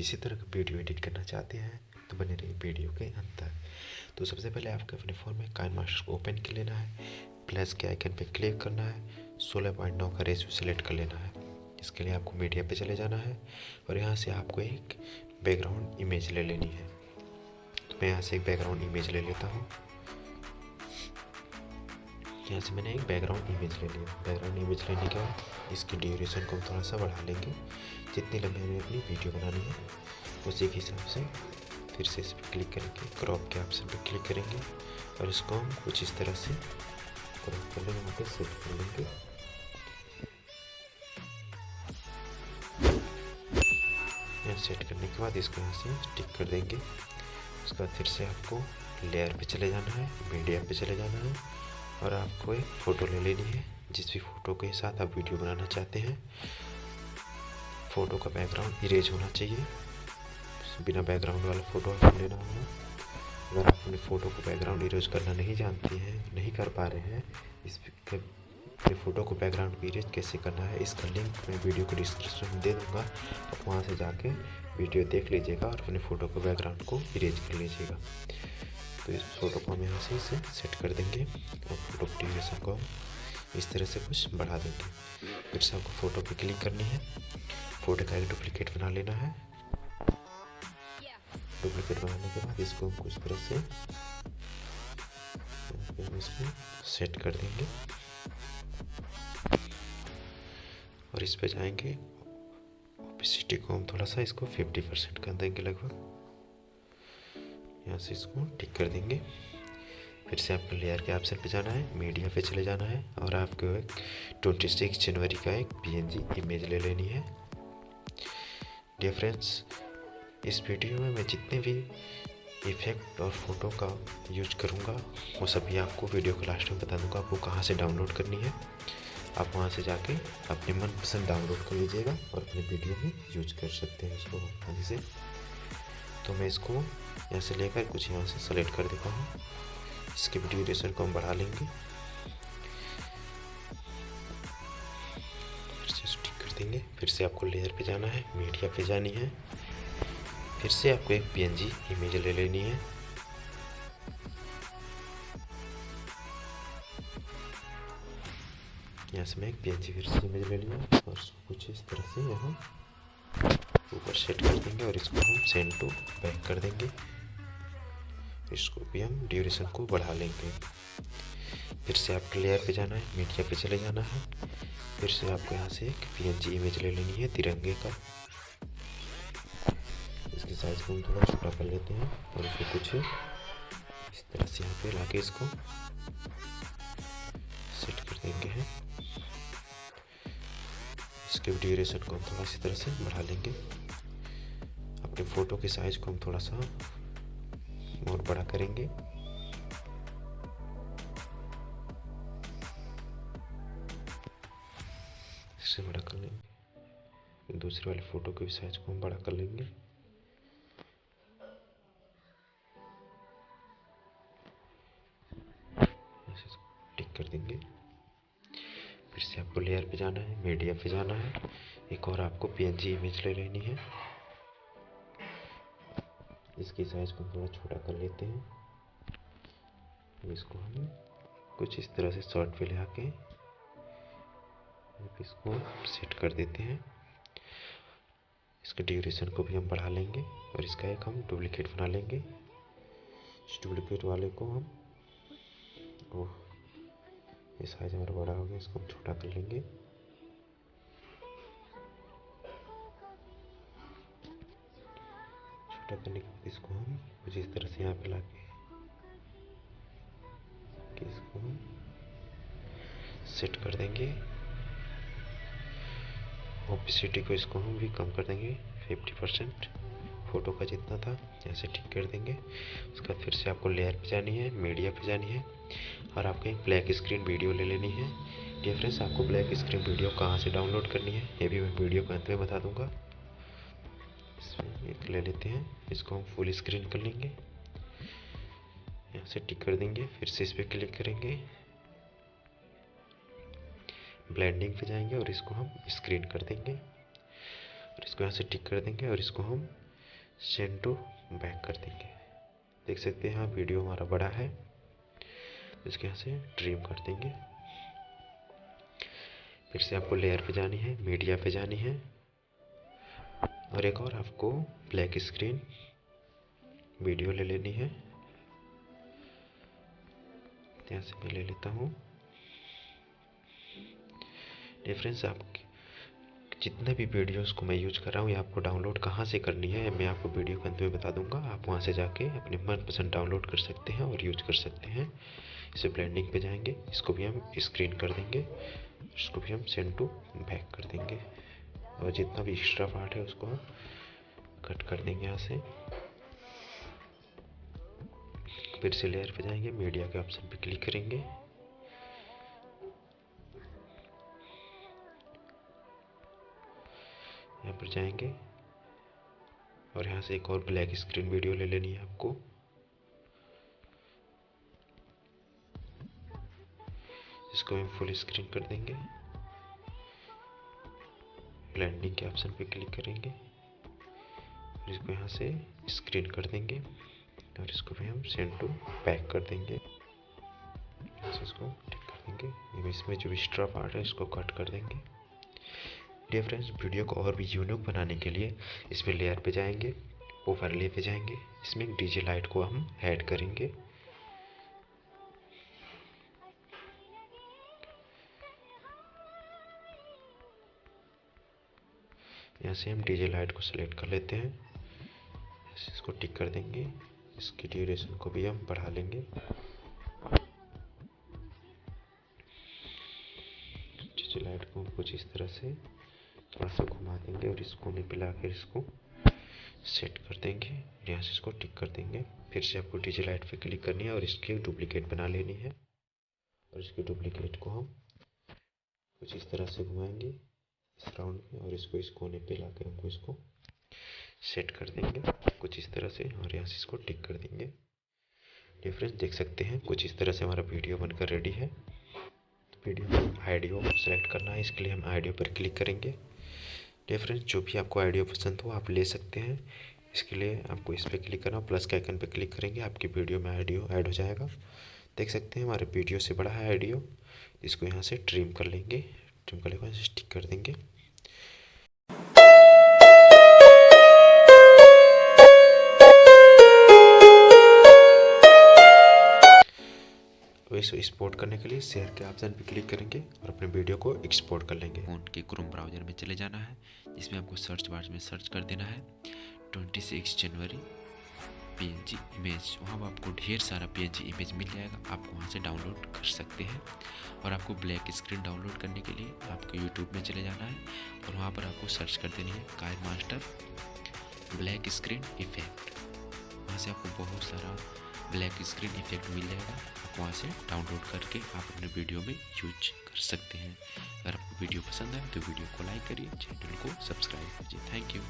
किसी तरह का वीडियो एडिट करना चाहते हैं तो बने रहिए वीडियो के अंत तक। तो सबसे पहले आपको अपने फ़ोन में काइनमास्टर को ओपन कर लेना है, प्लस के आइकन पे क्लिक करना है, 16:9 का रेशियो सेलेक्ट कर लेना है। इसके लिए आपको मीडिया पे चले जाना है और यहाँ से आपको एक बैकग्राउंड इमेज ले लेनी है। तो मैं यहाँ से एक बैकग्राउंड इमेज ले लेता हूँ। यहाँ से मैंने एक बैकग्राउंड इमेज ले लिया। बैकग्राउंड इमेज लेने के बाद इसकी ड्यूरेशन को थोड़ा सा बढ़ा लेंगे। जितनी लंबी हमें अपनी वीडियो बनानी है उसी के हिसाब से फिर से इस पर क्लिक करेंगे, क्रॉप के ऑप्शन पर क्लिक करेंगे और इसको हम कुछ इस तरह से क्रॉप कर लेंगे, वहाँ पे सेट कर लेंगे। यहाँ सेट करने के बाद इसको यहाँ से टिक कर देंगे। उसके बाद फिर से आपको लेयर पे चले जाना है, मीडिया पे चले जाना है और आपको एक फ़ोटो ले लेनी है जिस भी फ़ोटो के साथ आप वीडियो बनाना चाहते हैं। फ़ोटो का बैकग्राउंड इरेज होना चाहिए, बिना बैकग्राउंड वाला फ़ोटो आपको लेना होगा। अगर आप अपने फ़ोटो को बैकग्राउंड इरेज करना नहीं जानते हैं, नहीं कर पा रहे हैं, अपने फ़ोटो को बैकग्राउंड को इरेज कैसे करना है इसका लिंक मैं वीडियो को डिस्क्रिप्शन में दे दूँगा। आप वहाँ से जाके वीडियो देख लीजिएगा और अपने फ़ोटो को बैकग्राउंड को इरेज कर लीजिएगा। तो इस फ़ोटो को हम यहाँ से इसे सेट कर देंगे और फोटो की ड्यूरेशन को हम इस तरह से कुछ बढ़ा देंगे। फिर से आपको फ़ोटो पे क्लिक करनी है, फ़ोटो का एक डुप्लीकेट बना लेना है। डुप्लीकेट बनाने के बाद इसको हम कुछ तरह से इसको सेट कर देंगे और इस पे जाएंगे। ओपेसिटी को हम थोड़ा सा इसको 50% कर देंगे लगभग। यहाँ से इसको टिक कर देंगे। फिर से आपको लेयर के ऑप्शन पे जाना है, मीडिया पे चले जाना है और आपको एक 26 जनवरी का एक PNG इमेज ले लेनी है। डियर फ्रेंड्स, इस वीडियो में मैं जितने भी इफ़ेक्ट और फोटो का यूज करूँगा वो सभी आपको वीडियो के लास्ट में बता दूँगा आपको कहाँ से डाउनलोड करनी है। आप वहाँ से जाके अपने मनपसंद डाउनलोड कर लीजिएगा और अपने वीडियो में यूज कर सकते हैं इसको आसानी से। तो मैं इसको यहाँ से लेकर कुछ यहाँ से सेलेक्ट कर देता हूँ। इसके ड्यूरेशन को हम बढ़ा लेंगे, फिर से स्टिक कर देंगे। फिर से आपको लेयर पे जाना है, मीडिया पे जानी है, फिर से आपको एक PNG इमेज ले लेनी है। यहाँ से मैं एक PNG फिर से इमेज ले लिया और उसको कुछ इस तरह से यहाँ ऊपर सेट कर देंगे और इसको हम सेंड टू बैक कर देंगे। इसको भी हम ड्यूरेशन को बढ़ा लेंगे। फिर से आपको लेयर पे जाना है, मीडिया पे चले जाना है, फिर से आपको यहाँ से एक PNG इमेज ले लेनी है तिरंगे का। इसके साइज को हम थोड़ा छोटा कर लेते हैं और इसको कुछ इस तरह से यहाँ पे लाके इसको सेट कर देंगे हैं। इसके ड्यूरेशन को हम थोड़ा सी तरह से बढ़ा लेंगे। अपने फ़ोटो के साइज को हम थोड़ा सा और बड़ा करेंगे। इससे बड़ा कर लेंगे। दूसरे वाले फ़ोटो के साइज को हम बड़ा कर लेंगे। टिक कर देंगे। फिर से आपको लेयर पे जाना है, मीडिया पे जाना है, एक और आपको PNG इमेज ले लेनी है। इसकी साइज को थोड़ा छोटा कर लेते हैं। इसको हम कुछ इस तरह से शॉर्ट पे ले आके इसको सेट कर देते हैं। इसके ड्यूरेशन को भी हम बढ़ा लेंगे और इसका एक हम डुप्लीकेट बना लेंगे। इस डुप्लीकेट वाले को हम ये साइज हमारा बड़ा हो गया, इसको हम छोटा कर लेंगे। छोटा करने के बाद इसको हम कुछ इस तरह से यहाँ पे लाके इसको हम सेट कर देंगे। ओपेसिटी को इसको हम भी कम कर देंगे 50%, फ़ोटो का जितना था यहाँ से ठीक कर देंगे। उसके बाद फिर से आपको लेयर पे जानी है, मीडिया पे जानी है और आपको एक ब्लैक स्क्रीन वीडियो ले लेनी है। डियर फ्रेंड्स, आपको ब्लैक स्क्रीन वीडियो कहाँ से डाउनलोड करनी है ये भी मैं वीडियो के अंत में बता दूंगा। इसमें एक ले लेते हैं, इसको हम फुल स्क्रीन कर लेंगे। यहाँ से टिक कर देंगे, फिर से इस पर क्लिक करेंगे, ब्लेंडिंग पे जाएंगे और इसको हम स्क्रीन कर देंगे और इसको यहाँ से टिक कर देंगे और इसको हम सेंड टू बैक कर देंगे। देख सकते हैं यहाँ वीडियो हमारा बड़ा है, इसके यहाँ से ट्रिम कर देंगे। फिर से आपको लेयर पे जानी है, मीडिया पे जानी है, और एक और आपको ब्लैक स्क्रीन वीडियो ले लेनी है। यहाँ से मैं ले लेता हूँ। डिफरेंस आपके जितने भी वीडियोस को मैं यूज कर रहा हूँ, ये आपको डाउनलोड कहाँ से करनी है मैं आपको वीडियो के अंत में बता दूंगा। आप वहाँ से जाके अपने मनपसंद डाउनलोड कर सकते हैं और यूज कर सकते हैं। इसे ब्लेंडिंग पे जाएंगे, इसको भी हम स्क्रीन कर देंगे, इसको भी हम सेंड टू बैक कर देंगे, और जितना भी एक्स्ट्रा पार्ट है उसको हम कट कर देंगे यहाँ से। फिर से लेयर पे जाएंगे, मीडिया के ऑप्शन पे क्लिक करेंगे, यहाँ पर जाएंगे और यहाँ से एक और ब्लैक स्क्रीन वीडियो ले लेनी है आपको। इसको हम फुल स्क्रीन कर देंगे, ब्लेंडिंग के ऑप्शन पे क्लिक करेंगे और इसको यहाँ से स्क्रीन कर देंगे, और इसको भी हम सेंड टू बैक कर देंगे। इसको टिक कर देंगे। इसमें जो एक्स्ट्रा पार्ट है इसको कट कर देंगे। डियर फ्रेंड्स, वीडियो को और भी यूनिक बनाने के लिए इसमें लेयर पे जाएंगे, ओवरले पे जाएंगे, इसमें एक डीजे लाइट को हम ऐड करेंगे। यहाँ से हम डीजे लाइट को सिलेक्ट कर लेते हैं, इसको टिक कर देंगे। इसकी ड्यूरेशन को भी हम बढ़ा लेंगे। डीजे लाइट को कुछ इस तरह से थोड़ा सा घुमा देंगे और इसको मिला कर इसको सेट कर देंगे। यहाँ से इसको टिक कर देंगे। फिर से आपको डीजे लाइट पे क्लिक करनी है और इसकी डुप्लीकेट बना लेनी है, और इसकी डुप्लीकेट को हम कुछ इस तरह से घुमाएंगे इस राउंड में, और इसको इस कोने पे लाके हमको इसको सेट कर देंगे कुछ इस तरह से, और यहाँ से इसको टिक कर देंगे। डिफरेंस देख सकते हैं, कुछ इस तरह से हमारा वीडियो बनकर रेडी है। आइडियो सेलेक्ट करना है, इसके लिए हम आइडियो पर क्लिक करेंगे। डिफरेंस जो भी आपको आइडियो पसंद हो आप ले सकते हैं। इसके लिए आपको इस पर क्लिक करना, प्लस के आइकन पर क्लिक करेंगे, आपकी वीडियो में आइडियो ऐड हो जाएगा। देख सकते हैं हमारे वीडियो से बड़ा है आइडियो। इसको यहाँ से ट्रिम कर लेंगे, ट्रिम करने के बाद स्टिक कर देंगे। इसको एक्सपोर्ट करने के लिए शेयर के ऑप्शन पे क्लिक करेंगे और अपने वीडियो को एक्सपोर्ट कर लेंगे। फोन के क्रोम ब्राउज़र में चले जाना है, जिसमें आपको सर्च बार में सर्च कर देना है 26 जनवरी PNG इमेज। वहाँ पर आपको ढेर सारा PNG इमेज मिल जाएगा, आप वहाँ से डाउनलोड कर सकते हैं। और आपको ब्लैक स्क्रीन डाउनलोड करने के लिए आपको यूट्यूब में चले जाना है और वहाँ पर आपको सर्च कर देनी है काइनमास्टर ब्लैक स्क्रीन इफेक्ट। वहाँ से आपको बहुत सारा ब्लैक स्क्रीन इफेक्ट मिल जाएगा, आप वहाँ से डाउनलोड करके आप अपने वीडियो में यूज कर सकते हैं। अगर आपको वीडियो पसंद आए तो वीडियो को लाइक करिए, चैनल को सब्सक्राइब कीजिए। Thank you.